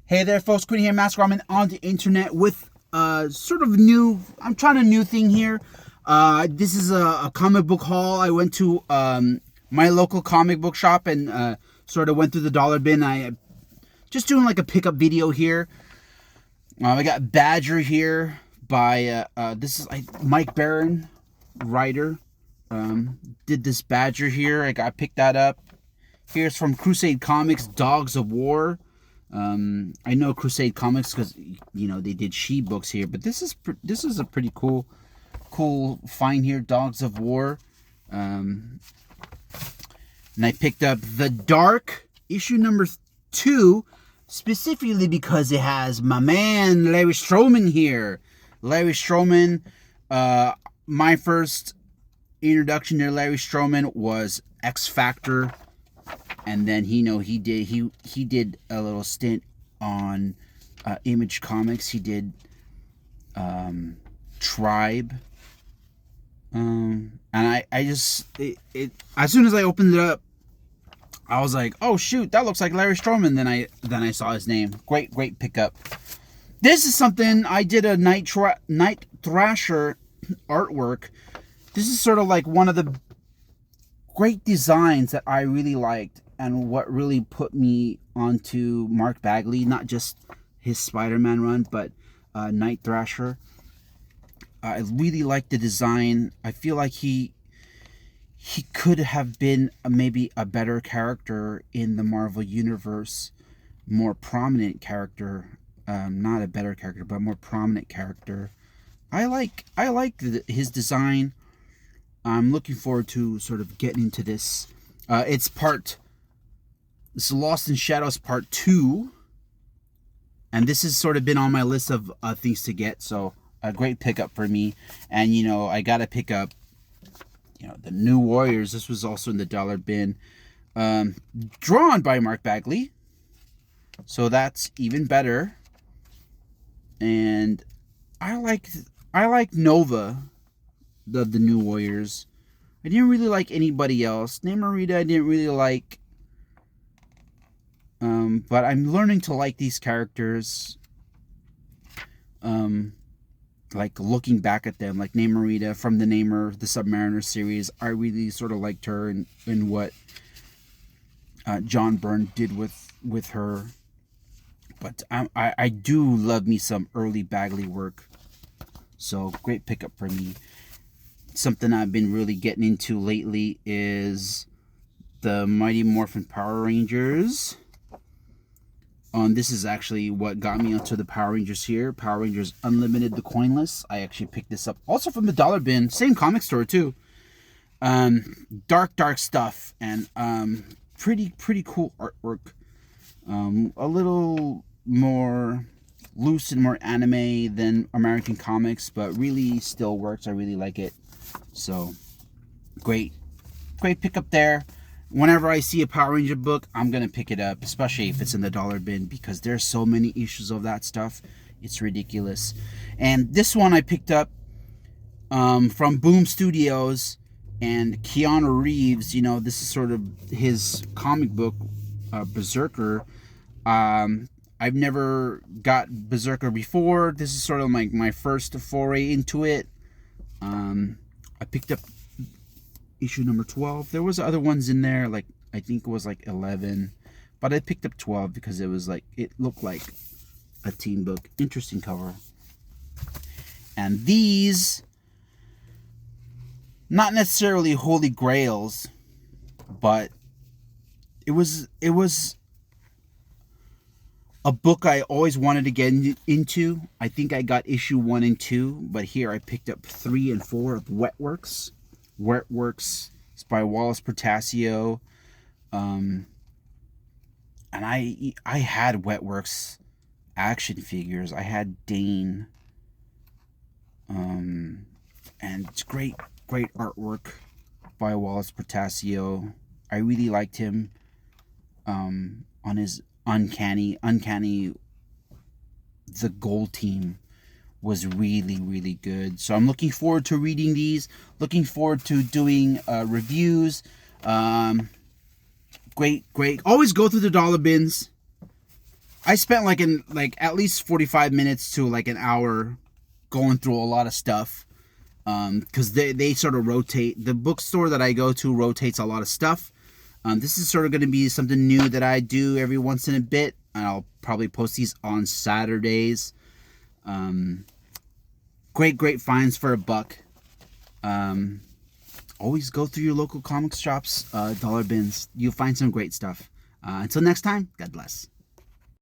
Hey there, folks. Quinn here, Master Ramen on the internet with sort of new. I'm trying a new thing here. This is a comic book haul. I went to my local comic book shop and sort of went through the dollar bin. I just doing like a pickup video here. I got Badger here by this is Mike Barron, writer. Did this Badger here. I picked that up. Here's from Crusade Comics, Dogs of War. I know Crusade Comics because they did She books here, but this is a pretty cool find here, Dogs of War. And I picked up The Dark issue number 2, specifically because it has my man Larry Stroman here. Larry Stroman, my first introduction to Larry Stroman was X Factor. And then he did a little stint on Image Comics. He did Tribe, and I just as soon as I opened it up, I was like, oh shoot, that looks like Larry Stroman. Then I saw his name. Great pickup. This is something I did a Night Thrasher artwork. This is sort of like one of the great designs that I really liked. And what really put me onto Mark Bagley, not just his Spider-Man run, but Night Thrasher. I really liked the design. I feel like he could have been maybe a better character in the Marvel Universe, more prominent character, not a better character, but more prominent character. I like his design. I'm looking forward to sort of getting into this. This is Lost in Shadows Part 2. And this has sort of been on my list of things to get. So, a great pickup for me. And, I got to pick up, the New Warriors. This was also in the dollar bin. Drawn by Mark Bagley. So, that's even better. And I like Nova, the New Warriors. I didn't really like anybody else. Namorita I didn't really like. But I'm learning to like these characters. Like looking back at them, like Namorita from the Submariner series. I really sort of liked her and what John Byrne did with her. But I do love me some early Bagley work. So great pickup for me. Something I've been really getting into lately is the Mighty Morphin Power Rangers. This is actually what got me onto the Power Rangers here. Power Rangers Unlimited, the Coinless. I actually picked this up also from the dollar bin. Same comic store too. Dark stuff. And pretty cool artwork. A little more loose and more anime than American comics. But really still works. I really like it. So, great pickup there. Whenever I see a Power Ranger book, I'm going to pick it up, especially if it's in the dollar bin, because there's so many issues of that stuff. It's ridiculous. And this one I picked up from Boom Studios and Keanu Reeves. This is sort of his comic book, BRZRKR. I've never got BRZRKR before. This is sort of like my first foray into it. I picked up issue number 12. There was other ones in there, like I think it was like 11, but I picked up 12 because it looked like a teen book. Interesting cover. And these, not necessarily holy grails, but it was a book I always wanted to get into. I think I got issue 1 and 2, but here I picked up 3 and 4 of Wetworks. Wetworks is by Wallace Portasio. And I had Wetworks action figures. I had Dane. And it's great artwork by Wallace Portasio. I really liked him on his Uncanny. The Gold Team was really good. So I'm looking forward to reading these. Looking forward to doing reviews. Great. Always go through the dollar bins. I spent like at least 45 minutes to like an hour going through a lot of stuff. Because they sort of rotate. The bookstore that I go to rotates a lot of stuff. This is sort of going to be something new that I do every once in a bit. I'll probably post these on Saturdays. Great finds for $1. Always go through your local comics shops, dollar bins. You'll find some great stuff. Until next time, God bless.